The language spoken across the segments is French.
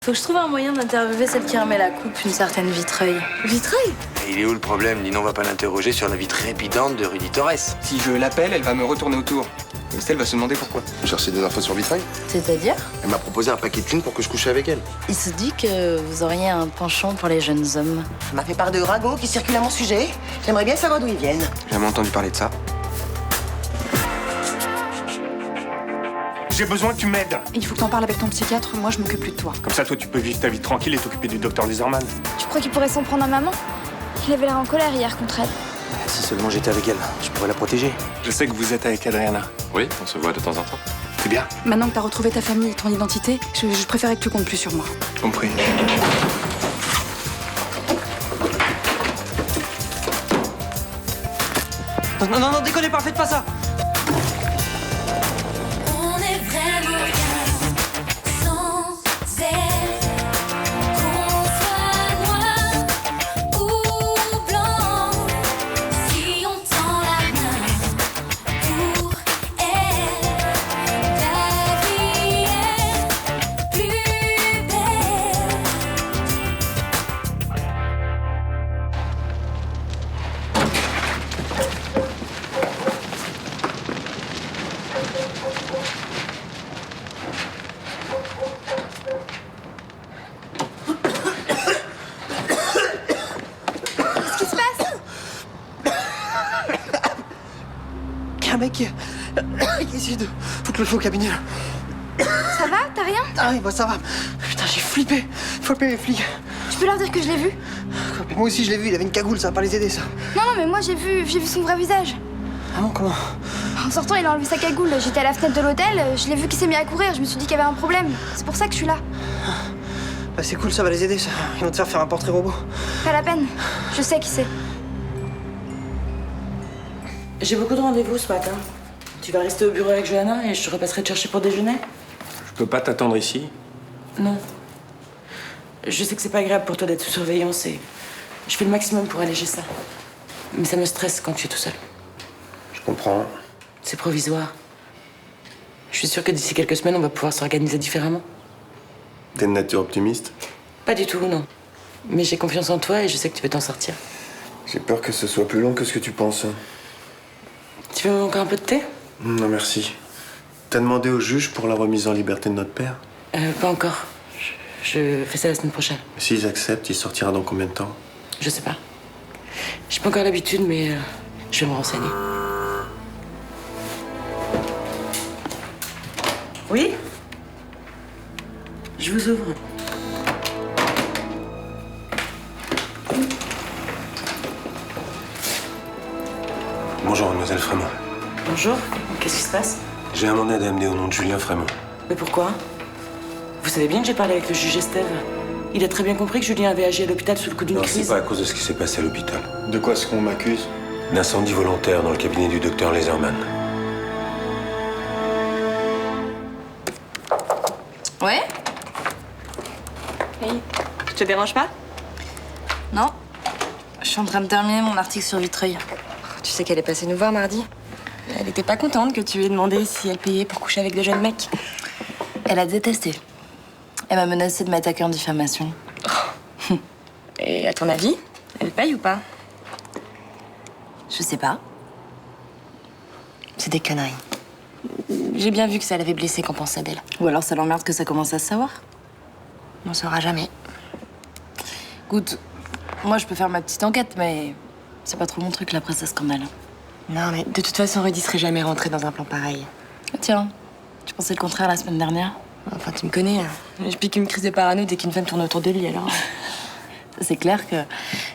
Faut que je trouve un moyen d'interviewer celle qui remet la coupe, une certaine Vitreuil. Vitreuil? Et il est où le problème? Ninon va pas l'interroger sur la vie trépidante de Rudy Torres. Si je l'appelle, elle va me retourner autour. Et Estelle va se demander pourquoi. Vous cherchez des infos sur Vitreuil? C'est-à-dire? Elle m'a proposé un paquet de thunes pour que je couche avec elle. Il se dit que vous auriez un penchant pour les jeunes hommes. Elle m'a fait part de ragots qui circulent à mon sujet. J'aimerais bien savoir d'où ils viennent. J'ai jamais entendu parler de ça. J'ai besoin que tu m'aides. Il faut que t'en parles avec ton psychiatre, moi je m'occupe plus de toi. Comme ça, toi, tu peux vivre ta vie tranquille et t'occuper du docteur Laserman. Tu crois qu'il pourrait s'en prendre à maman? Il avait l'air en colère hier contre elle. Si seulement j'étais avec elle, je pourrais la protéger. Je sais que vous êtes avec Adriana. Oui, on se voit de temps en temps. C'est bien. Maintenant que t'as retrouvé ta famille et ton identité, je préférais que tu comptes plus sur moi. Compris. Non, déconnez pas, faites pas ça. On est vraiment bien sans elle. Qu'on soit noir ou blanc, si on tend la main pour elle, la vie est plus belle. Qu'est-ce qui se passe? Il y a un mec qui essaie de foutre le feu au cabinet là. Ça va? T'as rien? Ah oui, bah ça va. Putain, j'ai flippé. Faut appeler les flics. Tu peux leur dire que je l'ai vu? Moi aussi, je l'ai vu, il avait une cagoule, ça va pas les aider ça. Non, mais moi j'ai vu son vrai visage. Ah bon, comment? En sortant, il a enlevé sa cagoule. J'étais à la fenêtre de l'hôtel, je l'ai vu qu'il s'est mis à courir. Je me suis dit qu'il y avait un problème. C'est pour ça que je suis là. Bah c'est cool, ça va les aider ça. Ils vont te faire un portrait robot. Pas la peine. Je sais qui c'est. J'ai beaucoup de rendez-vous ce matin. Tu vas rester au bureau avec Johanna et je te repasserai te chercher pour déjeuner? Je peux pas t'attendre ici. Non. Je sais que c'est pas agréable pour toi d'être sous surveillance et je fais le maximum pour alléger ça. Mais ça me stresse quand tu es tout seul. Je comprends. C'est provisoire. Je suis sûre que d'ici quelques semaines, on va pouvoir s'organiser différemment. T'es de nature optimiste? Pas du tout, non. Mais j'ai confiance en toi et je sais que tu peux t'en sortir. J'ai peur que ce soit plus long que ce que tu penses. Tu veux encore un peu de thé? Non, merci. T'as demandé au juge pour la remise en liberté de notre père? Pas encore. Je fais ça la semaine prochaine. S'ils acceptent, il sortira dans combien de temps? Je sais pas. J'ai pas encore l'habitude, mais je vais me renseigner. Oui? Je vous ouvre. Bonjour, mademoiselle Frémont. Bonjour. Qu'est-ce qui se passe? J'ai un mandat à amener au nom de Julien Frémont. Mais pourquoi? Vous savez bien que j'ai parlé avec le juge Estève. Il a très bien compris que Julien avait agi à l'hôpital sous le coup d'une Non, crise. c'est pas à cause de ce qui s'est passé à l'hôpital. De quoi est-ce qu'on m'accuse? D'incendie volontaire dans le cabinet du docteur Laserman. Ouais? Hey, je te dérange pas? Non. Je suis en train de terminer mon article sur Vitreuil. Tu sais qu'elle est passée nous voir mardi. Elle était pas contente que tu lui aies demandé si elle payait pour coucher avec de jeunes mecs. Elle a détesté. Elle m'a menacé de m'attaquer en diffamation. Et à ton avis, elle paye ou pas? Je sais pas. C'est des conneries. J'ai bien vu que ça l'avait blessée qu'on pensait d'elle. Ou alors ça l'emmerde que ça commence à se savoir. On saura jamais. Écoute, moi je peux faire ma petite enquête, mais c'est pas trop mon truc la presse à scandale. Non, mais de toute façon, Rudy serait jamais rentré dans un plan pareil. Tiens, tu pensais le contraire la semaine dernière? Enfin, tu me connais. Je pique une crise de parano dès qu'une femme tourne autour de lui, alors. C'est clair que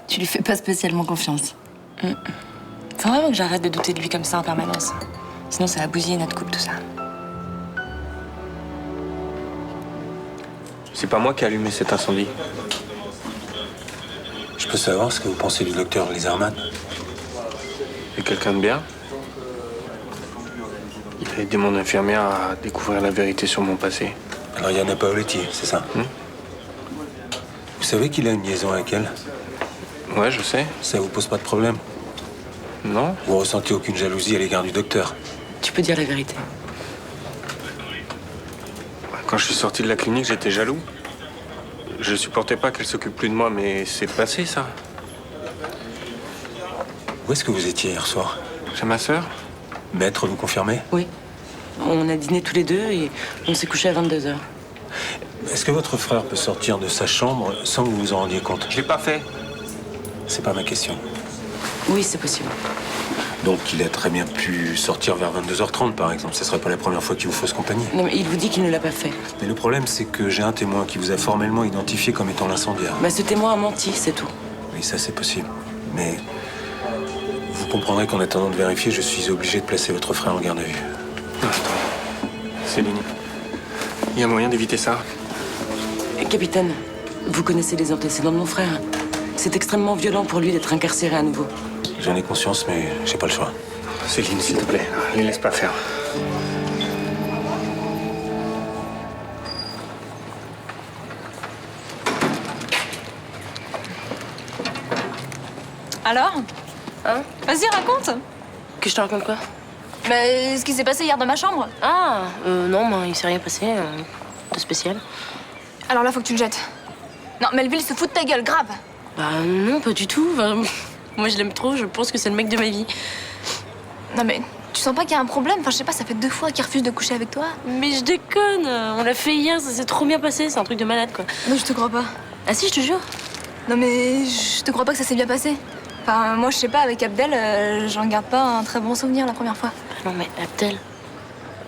tu lui fais pas spécialement confiance. Faut vraiment que j'arrête de douter de lui comme ça en permanence. Sinon, ça va bousiller notre couple, tout ça. C'est pas moi qui ai allumé cet incendie. Je peux savoir ce que vous pensez du docteur Laserman? C'est quelqu'un de bien. Il a aidé mon infirmière à découvrir la vérité sur mon passé. Alors, Yana Paoletti, c'est ça? Vous savez qu'il a une liaison avec elle? Ouais, je sais. Ça vous pose pas de problème? Non. Vous ressentez aucune jalousie à l'égard du docteur? Tu peux dire la vérité. Quand je suis sorti de la clinique, j'étais jaloux. Je supportais pas qu'elle s'occupe plus de moi, mais c'est passé, ça. Où est-ce que vous étiez hier soir? Chez ma sœur? Maître, vous confirmez? Oui. On a dîné tous les deux et on s'est couché à 22h. Est-ce que votre frère peut sortir de sa chambre sans que vous vous en rendiez compte? Je l'ai pas fait. C'est pas ma question. Oui, c'est possible. Donc il a très bien pu sortir vers 22h30, par exemple. Ce serait pas la première fois qu'il vous fausse compagnie. Non, mais il vous dit qu'il ne l'a pas fait. Mais le problème, c'est que j'ai un témoin qui vous a formellement identifié comme étant l'incendiaire. Bah, ce témoin a menti, c'est tout. Oui, ça c'est possible. Mais vous comprendrez qu'en attendant de vérifier, je suis obligé de placer votre frère en garde à vue. Céline, il y a moyen d'éviter ça? Capitaine, vous connaissez les antécédents de mon frère. C'est extrêmement violent pour lui d'être incarcéré à nouveau. J'en ai conscience, mais j'ai pas le choix. Céline, s'il te plaît, ne les laisse pas faire. Alors? Hein? Vas-y, raconte. Que je te raconte quoi? Bah, ce qui s'est passé hier dans ma chambre. Ah, non, bah, il s'est rien passé de spécial. Alors là, faut que tu le jettes. Non, Melville se fout de ta gueule, grave. Bah non, pas du tout. Enfin, moi, je l'aime trop, je pense que c'est le mec de ma vie. Non mais, tu sens pas qu'il y a un problème? Enfin, je sais pas, ça fait 2 fois qu'il refuse de coucher avec toi. Mais je déconne, on l'a fait hier, ça s'est trop bien passé, c'est un truc de malade, quoi. Non, je te crois pas. Ah si, je te jure. Non mais, je te crois pas que ça s'est bien passé. Enfin, moi, je sais pas, avec Abdel, j'en garde pas un très bon souvenir la première fois. Ah non, mais Abdel...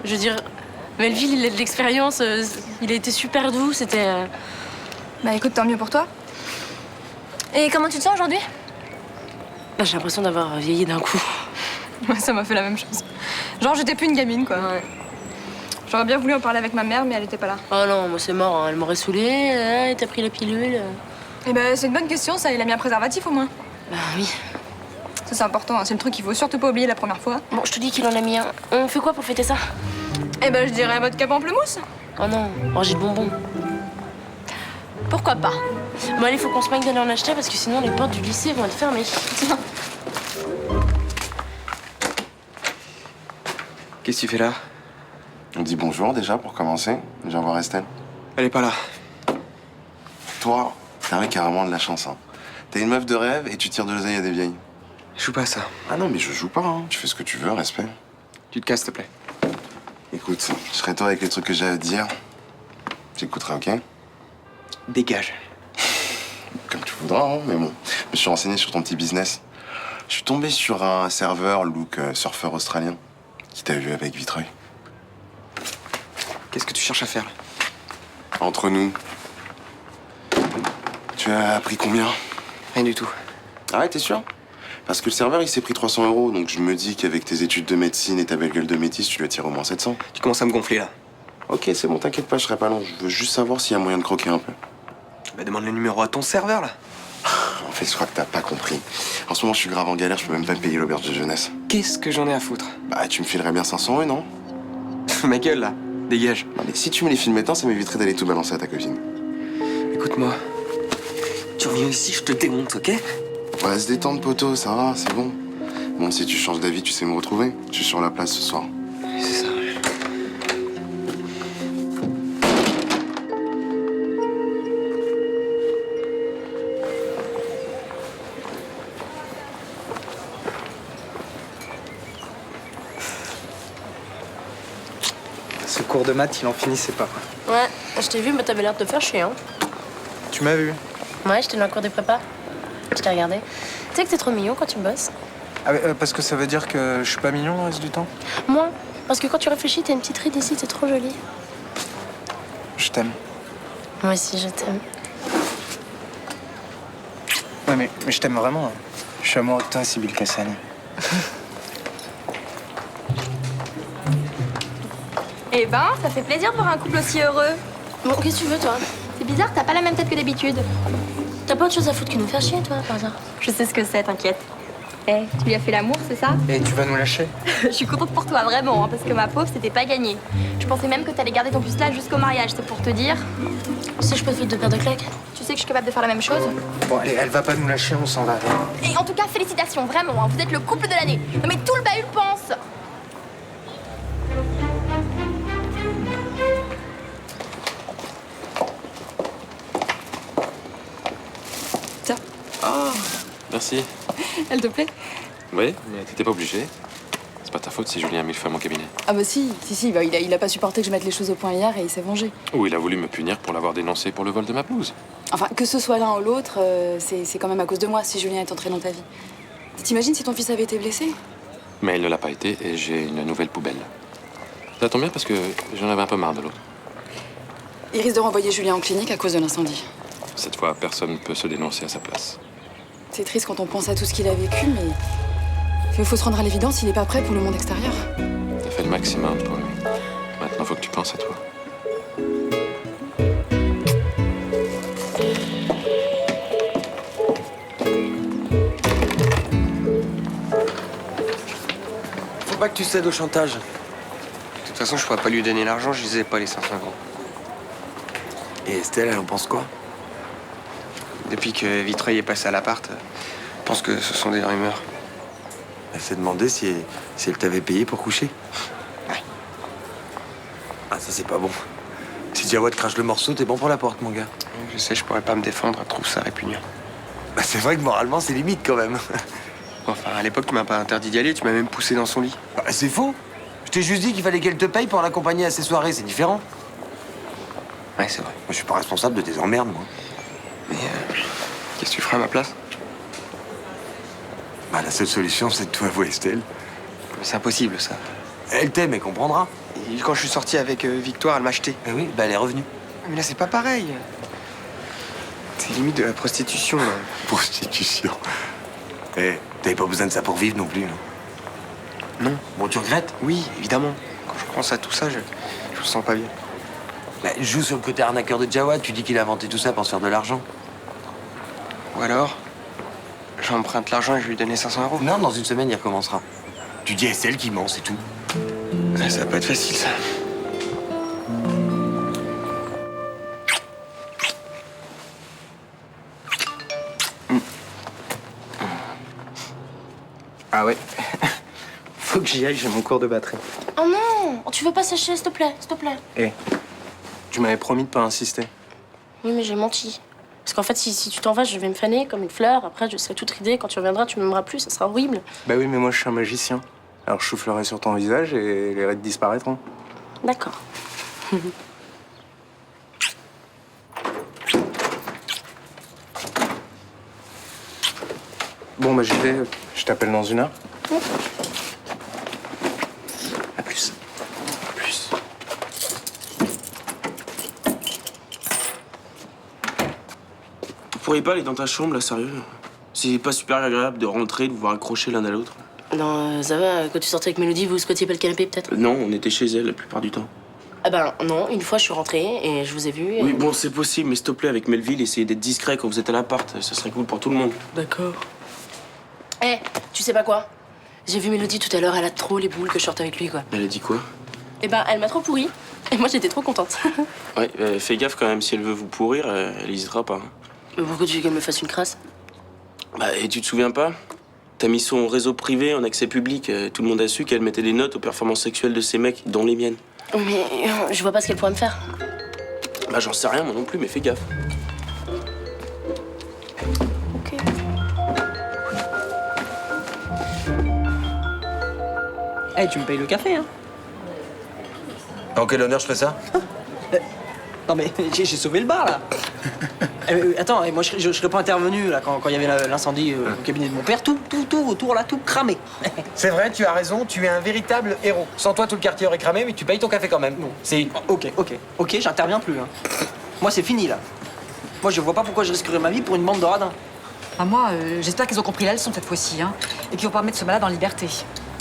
Je veux dire, Melville, il a de l'expérience, il a été super doux, c'était... Bah écoute, tant mieux pour toi. Et comment tu te sens aujourd'hui? Bah, j'ai l'impression d'avoir vieilli d'un coup. Ouais, ça m'a fait la même chose. Genre, j'étais plus une gamine, quoi. Ouais. J'aurais bien voulu en parler avec ma mère, mais elle était pas là. Oh non, moi c'est mort, hein. Elle m'aurait saoulée, t'as pris la pilule. Eh ben, c'est une bonne question, ça. Il a mis un préservatif, au moins. Bah oui. Ça, c'est important, hein. C'est le truc qu'il faut surtout pas oublier la première fois. Bon, je te dis qu'il en a mis un. On fait quoi pour fêter ça? Eh ben, je dirais vodka pamplemousse. Oh non, ranger de bonbons. Pourquoi pas? Bon allez, faut qu'on se mette d'aller en acheter parce que sinon les portes du lycée vont être fermées. Qu'est-ce que tu fais là? On dit bonjour déjà pour commencer. Viens voir Estelle. Elle est pas là. Toi, t'es un mec qui a vraiment de la chance, hein. T'es une meuf de rêve et tu tires de l'oseille à des vieilles. Je joue pas à ça. Ah non, mais je joue pas, hein. Tu fais ce que tu veux, respect. Tu te casses, s'il te plaît. Écoute, je serai toi avec les trucs que j'ai à te dire. J'écouterai, ok? Dégage. Comme tu voudras, hein, mais bon. Je me suis renseigné sur ton petit business. Je suis tombé sur un serveur look surfeur australien qui t'a vu avec Vitreuil. Qu'est-ce que tu cherches à faire là? Entre nous, tu as pris combien? Rien du tout. Ah ouais, t'es sûr? Parce que le serveur, il s'est pris 300 €, donc je me dis qu'avec tes études de médecine et ta belle gueule de métisse, tu lui attires au moins 700. Tu commences à me gonfler là. Ok, c'est bon, t'inquiète pas, je serai pas long. Je veux juste savoir s'il y a moyen de croquer un peu. Bah demande le numéro à ton serveur là. En fait, je crois que t'as pas compris. En ce moment, je suis grave en galère, je peux même pas me payer l'auberge de jeunesse. Qu'est-ce que j'en ai à foutre? Bah, tu me filerais bien 500 €, non? Ma gueule là. Dégage. Non, mais si tu me les files maintenant, ça m'éviterait d'aller tout balancer à ta copine. Écoute-moi. Tu reviens ici, je te démonte, ok? On va se détendre, poteau, ça va, c'est bon. Bon, si tu changes d'avis, tu sais me retrouver. Je suis sur la place ce soir. C'est ça. Ce cours de maths, il en finissait pas. Ouais, je t'ai vu, mais t'avais l'air de te faire chier, hein. Tu m'as vu? Ouais, j'étais dans le cours des prépas. Je t'ai regardé. Tu sais que t'es trop mignon quand tu bosses. Ah, parce que ça veut dire que je suis pas mignon le reste du temps? Moi, parce que quand tu réfléchis, t'as une petite ride ici, t'es trop jolie. Je t'aime. Moi aussi, je t'aime. Ouais, mais je t'aime vraiment. Je suis amoureux de toi, Sybille Cassani. Eh ben, ça fait plaisir de voir un couple aussi heureux. Bon, qu'est-ce que tu veux, toi? C'est bizarre, t'as pas la même tête que d'habitude. T'as pas autre chose à foutre que nous faire chier, toi, par hasard? Je sais ce que c'est, t'inquiète. Eh, tu lui as fait l'amour, c'est ça? Et tu vas nous lâcher? Je suis contente pour toi, vraiment, hein, parce que ma pauvre, c'était pas gagné. Je pensais même que t'allais garder ton puce là jusqu'au mariage, c'est pour te dire. Tu sais que je peux te faire 2 paires de claques? Tu sais que je suis capable de faire la même chose? Bon, allez, elle va pas nous lâcher, on s'en va. Et en tout cas, félicitations, vraiment, hein, vous êtes le couple de l'année. Non mais tout le bahut le pense. Ah, merci. Elle te plaît? Oui, mais t'étais pas obligé. C'est pas ta faute si Julien a mis le feu à mon cabinet. Ah bah si, bah, il a pas supporté que je mette les choses au point hier et il s'est vengé. Ou il a voulu me punir pour l'avoir dénoncé pour le vol de ma blouse. Enfin, que ce soit l'un ou l'autre, c'est quand même à cause de moi si Julien est entré dans ta vie. T'imagines si ton fils avait été blessé? Mais il ne l'a pas été et j'ai une nouvelle poubelle. Ça tombe bien parce que j'en avais un peu marre de l'autre. Il risque de renvoyer Julien en clinique à cause de l'incendie. Cette fois, personne ne peut se dénoncer à sa place. C'est triste quand on pense à tout ce qu'il a vécu, mais il faut se rendre à l'évidence, il n'est pas prêt pour le monde extérieur. T'as fait le maximum pour lui. Maintenant, faut que tu penses à toi. Faut pas que tu cèdes au chantage. De toute façon, je pourrais pas lui donner l'argent, je les ai pas les 500 euros. Et Estelle, elle en pense quoi? Depuis que Vitreuil est passé à l'appart, je pense que ce sont des rumeurs. Elle s'est demandé si elle t'avait payé pour coucher. Ouais. Ah, ça, c'est pas bon. Si Jawad crache le morceau, t'es bon pour la porte, mon gars. Je sais, je pourrais pas me défendre, je trouve ça répugnant. Bah, c'est vrai que moralement, c'est limite quand même. Enfin, à l'époque, tu m'as pas interdit d'y aller, tu m'as même poussé dans son lit. Bah, c'est faux. Je t'ai juste dit qu'il fallait qu'elle te paye pour l'accompagner à ses soirées, c'est différent. Ouais, c'est vrai. Moi, je suis pas responsable de tes emmerdes, moi. Mais qu'est-ce que tu feras à ma place? Bah, la seule solution, c'est de tout avouer, Estelle. C'est impossible, ça. Elle t'aime et comprendra. Et quand je suis sorti avec Victoire, elle m'a acheté. Eh oui, bah, elle est revenue. Mais là, c'est pas pareil. C'est limite de la prostitution, là. Prostitution. Eh, t'avais pas besoin de ça pour vivre non plus, non? Non. Bon, tu regrettes? Oui, évidemment. Quand je pense à tout ça, je me sens pas bien. Bah, joue sur le côté arnaqueur de Jawad, tu dis qu'il a inventé tout ça pour se faire de l'argent. Ou alors, j'emprunte l'argent et je lui donne 500 euros. Non, dans une semaine, il recommencera. Tu dis à Estelle qui ment, c'est tout. Ouais, ça va pas être facile, ça. Ah ouais. Faut que j'y aille, j'ai mon cours de batterie. Oh non, tu veux pas sécher, s'il te plaît, s'il te plaît. Eh, tu m'avais promis de pas insister. Oui, mais j'ai menti. Parce qu'en fait, si tu t'en vas, je vais me faner comme une fleur. Après, je serai toute ridée. Quand tu reviendras, tu m'aimeras plus. Ça sera horrible. Bah oui, mais moi je suis un magicien. Alors je soufflerai sur ton visage et les rides disparaîtront. D'accord. Bon, bah j'y vais, je t'appelle dans 1 heure. À plus. À plus. Vous pourriez pas aller dans ta chambre, là, sérieux? C'est pas super agréable de rentrer, de vous voir accrocher l'un à l'autre. Non, ça va. Quand tu sortais avec Mélodie, vous squattiez pas le canapé, peut-être? Non, on était chez elle la plupart du temps. Ah ben non, une fois, je suis rentrée et je vous ai vu. Oui, bon, c'est possible, mais s'il te plaît, avec Melville, essayez d'être discret quand vous êtes à l'appart. Ça serait cool pour tout le monde. D'accord. Eh, tu sais pas quoi? J'ai vu Mélodie tout à l'heure, elle a trop les boules que je sorte avec lui, quoi. Elle a dit quoi? Eh ben, elle m'a trop pourri. Et moi, j'étais trop contente. Ouais, fais gaffe quand même, si elle veut vous pourrir, elle hésitera pas. Mais pourquoi tu veux qu'elle me fasse une crasse? Bah, et tu te souviens pas? T'as mis son réseau privé en accès public. Tout le monde a su qu'elle mettait des notes aux performances sexuelles de ses mecs, dont les miennes. Mais je vois pas ce qu'elle pourrait me faire. Bah, j'en sais rien, moi non plus, mais fais gaffe. Ok. Eh, tu me payes le café, hein? En quel honneur je fais ça? Non mais j'ai sauvé le bar là. Attends, moi je serais pas intervenu là quand il y avait l'incendie au cabinet de mon père. Tout autour là, tout cramé. C'est vrai, tu as raison, tu es un véritable héros. Sans toi, tout le quartier aurait cramé, mais tu payes ton café quand même. Bon. C'est... Ok, j'interviens plus. Hein. Moi c'est fini là. Moi je vois pas pourquoi je risquerais ma vie pour une bande de radins. Ah, moi, j'espère qu'ils ont compris la leçon cette fois-ci, hein, et qu'ils vont pas mettre ce malade en liberté.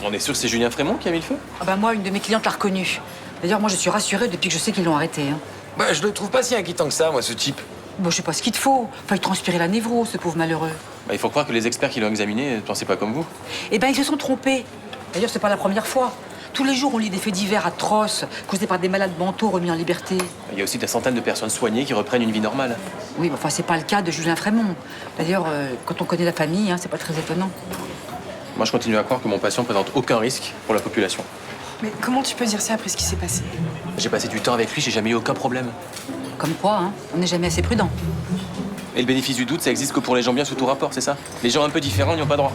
On est sûr que c'est Julien Frémont qui a mis le feu? Ah bah moi, une de mes clientes l'a reconnu. D'ailleurs, moi je suis rassurée depuis que je sais qu'ils l'ont arrêté. Hein. Bah, je le trouve pas si inquiétant que ça, moi, ce type. Bon, je sais pas ce qu'il te faut. Enfin, il transpirait la névro, ce pauvre malheureux. Bah, il faut croire que les experts qui l'ont examiné ne pensaient pas comme vous. Eh ben, ils se sont trompés. D'ailleurs, c'est pas la première fois. Tous les jours, on lit des faits divers atroces, causés par des malades mentaux remis en liberté. Il y a aussi des centaines de personnes soignées qui reprennent une vie normale. Oui, mais enfin, c'est pas le cas de Julien Frémont. D'ailleurs, quand on connaît la famille, hein, c'est pas très étonnant. Moi, je continue à croire que mon patient présente aucun risque pour la population. Mais comment tu peux dire ça après ce qui s'est passé? J'ai passé du temps avec lui, j'ai jamais eu aucun problème. Comme quoi, hein, on n'est jamais assez prudent. Et le bénéfice du doute, ça existe que pour les gens bien sous tout rapport, c'est ça? Les gens un peu différents n'y ont pas droit.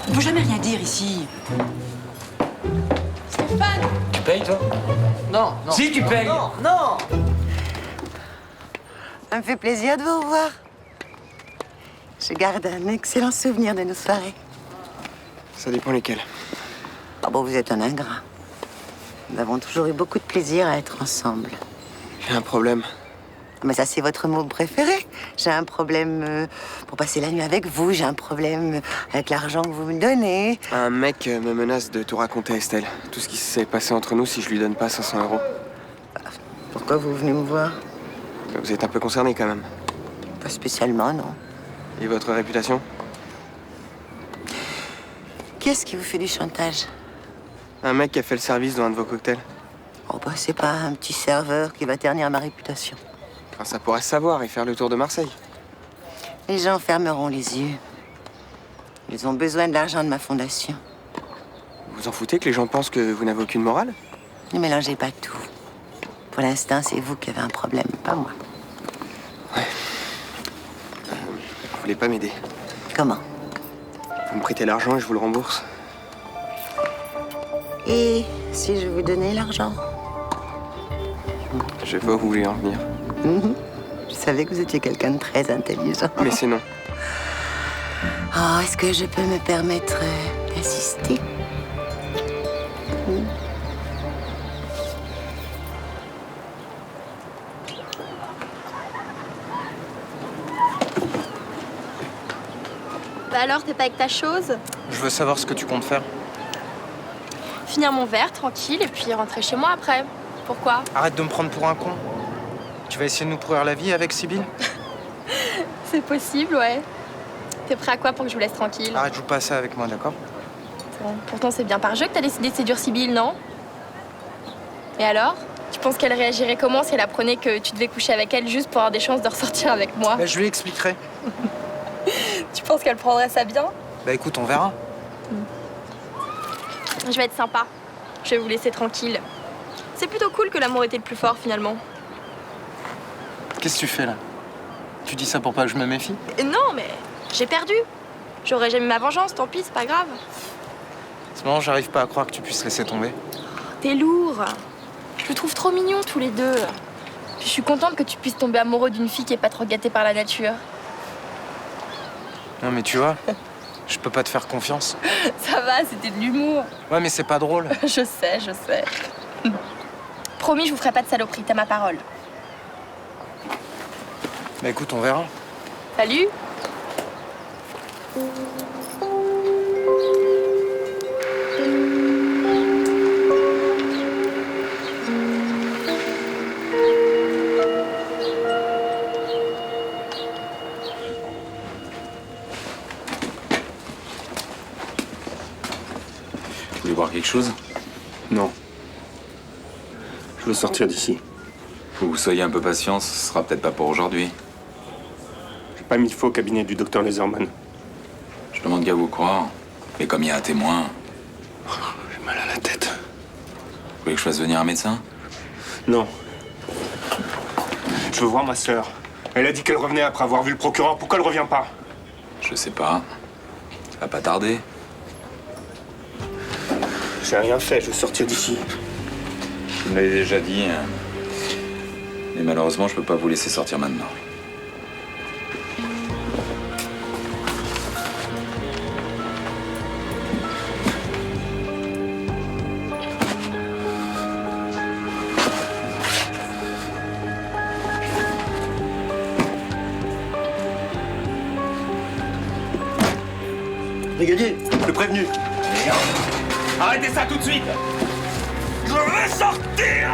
On peut jamais rien dire ici. Stéphane! Tu payes, toi? Non, non. Si, tu payes! Non, non. Ça me fait plaisir de vous revoir. Je garde un excellent souvenir de nos soirées. Ça dépend lesquels. Ah bon, vous êtes un ingrat. Nous avons toujours eu beaucoup de plaisir à être ensemble. J'ai un problème. Mais ça, c'est votre mot préféré. J'ai un problème pour passer la nuit avec vous. J'ai un problème avec l'argent que vous me donnez. Un mec me menace de tout raconter à Estelle. Tout ce qui s'est passé entre nous si je lui donne pas 500 €. Pourquoi vous venez me voir? Vous êtes un peu concerné quand même. Pas spécialement, non. Et votre réputation? Qui est-ce qui vous fait du chantage? Un mec qui a fait le service dans un de vos cocktails. Oh bah, c'est pas un petit serveur qui va ternir ma réputation. Enfin, ça pourrait se savoir et faire le tour de Marseille. Les gens fermeront les yeux. Ils ont besoin de l'argent de ma fondation. Vous en foutez que les gens pensent que vous n'avez aucune morale? Ne mélangez pas tout. Pour l'instant, c'est vous qui avez un problème, pas moi. Vous voulez pas m'aider? Comment? Vous me prêtez l'argent et je vous le rembourse. Et si je vous donnais l'argent? Je vois où vous voulez en venir. Je savais que vous étiez quelqu'un de très intelligent. Mais c'est non. Oh, est-ce que je peux me permettre d'insister? Bah alors, t'es pas avec ta chose? Je veux savoir ce que tu comptes faire. Finir mon verre, tranquille, et puis rentrer chez moi après. Pourquoi? Arrête de me prendre pour un con. Tu vas essayer de nous pourrir la vie avec Sibylle? C'est possible, ouais. T'es prêt à quoi pour que je vous laisse tranquille? Arrête, joue pas à ça avec moi, d'accord? Bon, pourtant, c'est bien par jeu que t'as décidé de séduire Sibylle, non? Et alors? Tu penses qu'elle réagirait comment si elle apprenait que tu devais coucher avec elle juste pour avoir des chances de ressortir avec moi? Bah, je lui expliquerai. Tu penses qu'elle prendrait ça bien? Bah écoute, on verra. Je vais être sympa. Je vais vous laisser tranquille. C'est plutôt cool que l'amour était le plus fort, finalement. Qu'est-ce que tu fais là? Tu dis ça pour pas que je me méfie? Non, mais j'ai perdu. J'aurais jamais ma vengeance, tant pis, c'est pas grave. C'est marrant, j'arrive pas à croire que tu puisses laisser tomber. T'es lourd. Je te trouve trop mignons tous les deux. Puis je suis contente que tu puisses tomber amoureux d'une fille qui est pas trop gâtée par la nature. Non mais tu vois, je peux pas te faire confiance. Ça va, c'était de l'humour. Ouais mais c'est pas drôle. Je sais, je sais. Promis, je vous ferai pas de saloperie, t'as ma parole. Bah écoute, on verra. Salut. Vous voulez voir quelque chose? Non. Je veux sortir d'ici. Faut que vous soyez un peu patient, ce sera peut-être pas pour aujourd'hui. J'ai pas mis le feu au cabinet du docteur Laserman. Je demande qu'à vous croire. Mais comme il y a un témoin... J'ai mal à la tête. Vous voulez que je fasse venir un médecin? Non. Je veux voir ma sœur. Elle a dit qu'elle revenait après avoir vu le procureur. Pourquoi elle revient pas? Je sais pas. Ça va pas tarder. J'ai rien fait, je veux sortir d'ici. Je vous l'avez déjà dit. Hein. Et malheureusement, je peux pas vous laisser sortir maintenant. Brigadier, le prévenu. Arrêtez ça tout de suite! Je vais sortir!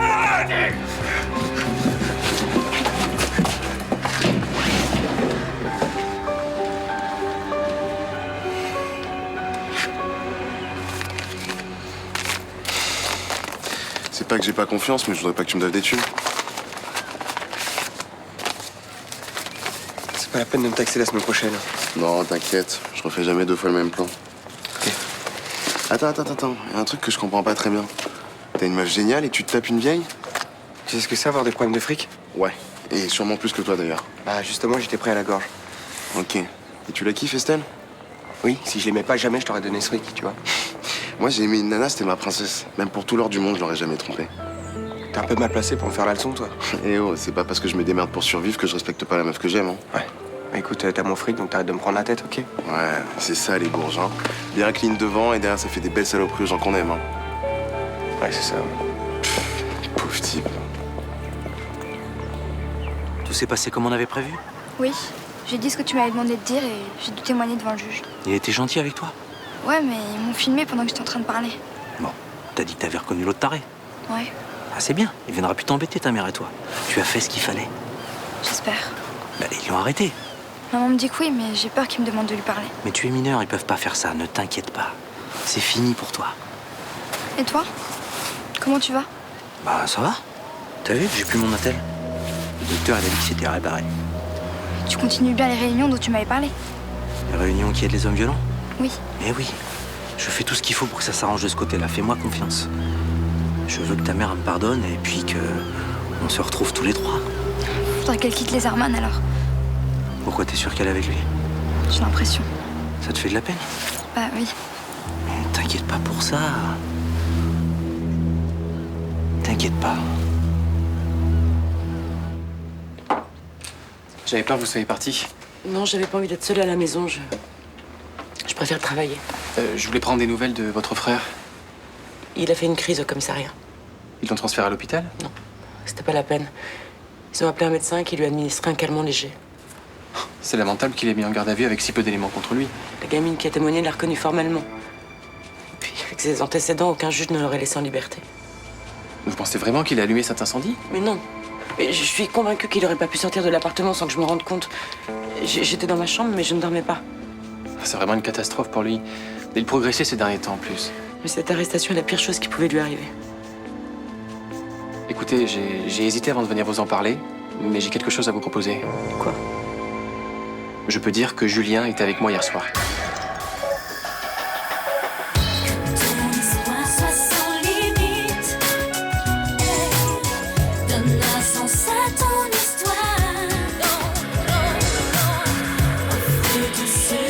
C'est pas que j'ai pas confiance, mais je voudrais pas que tu me donnes des thunes. C'est pas la peine de me taxer la semaine prochaine. Non, t'inquiète, je refais jamais 2 fois le même plan. Attends. Il y a un truc que je comprends pas très bien. T'as T'as une meuf géniale et tu te tapes une vieille? Tu sais ce que c'est avoir des problèmes de fric? Ouais, et sûrement plus que toi d'ailleurs. Bah justement, j'étais prêt à la gorge. Ok. Et tu la kiffes, Estelle? Oui, si je l'aimais pas, jamais je t'aurais donné ce fric, tu vois. Moi, j'ai aimé une nana, c'était ma princesse. Même pour tout l'or du monde, je l'aurais jamais trompée. T'es un peu mal placé pour me faire la leçon, toi. Eh oh, c'est pas parce que je me démerde pour survivre que je respecte pas la meuf que j'aime, hein. Ouais. Bah, écoute, t'as mon fric, donc t'arrêtes de me prendre la tête, ok? Ouais, c'est ça, les bourges, hein. Bien clean devant, et derrière, ça fait des belles saloperies aux gens qu'on aime, hein. Ouais, c'est ça. Pauvre type. Tout s'est passé comme on avait prévu? Oui, j'ai dit ce que tu m'avais demandé de dire et j'ai dû témoigner devant le juge. Il a été gentil avec toi? Ouais, mais ils m'ont filmé pendant que j'étais en train de parler. Bon, t'as dit que t'avais reconnu l'autre taré. Ouais, Ah, c'est bien, il viendra plus t'embêter, ta mère et toi. Tu as fait ce qu'il fallait. j'espère. Bah, ils l'ont arrêté. Maman me dit que oui, mais j'ai peur qu'il me demande de lui parler. Mais tu es mineur, ils peuvent pas faire ça, ne t'inquiète pas. C'est fini pour toi. Et toi? Comment tu vas? Bah, ça va. T'as vu, j'ai plus mon attel. Le docteur, il a dit que c'était réparé. Tu continues bien les réunions dont tu m'avais parlé? Les réunions qui aident les hommes violents? Oui. Eh oui, je fais tout ce qu'il faut pour que ça s'arrange de ce côté-là. Fais-moi confiance. Je veux que ta mère me pardonne et puis que on se retrouve tous les trois. Faudrait qu'elle quitte les Herman alors. Pourquoi t'es sûr qu'elle est avec lui? J'ai l'impression. Ça te fait de la peine? Bah oui. Mais t'inquiète pas pour ça. T'inquiète pas. J'avais peur que vous soyez partis. Non, j'avais pas envie d'être seule à la maison. Je préfère travailler. Je voulais prendre des nouvelles de votre frère. Il a fait une crise au commissariat. Ils l'ont transféré à l'hôpital? Non, c'était pas la peine. Ils ont appelé un médecin qui lui a administré un calmant léger. C'est lamentable qu'il ait mis en garde à vue avec si peu d'éléments contre lui. La gamine qui a témoigné l'a reconnu formellement. Et puis, avec ses antécédents, aucun juge ne l'aurait laissé en liberté. Vous pensez vraiment qu'il a allumé cet incendie? Mais non. Mais je suis convaincue qu'il aurait pas pu sortir de l'appartement sans que je me rende compte. J'étais dans ma chambre, mais je ne dormais pas. C'est vraiment une catastrophe pour lui. Il progressait ces derniers temps en plus. Mais cette arrestation est la pire chose qui pouvait lui arriver. Écoutez, j'ai hésité avant de venir vous en parler, mais j'ai quelque chose à vous proposer. Quoi? Je peux dire que Julien était avec moi hier soir. Ton histoire soit sans limite. Donne un sens à ton histoire. Offre tout ce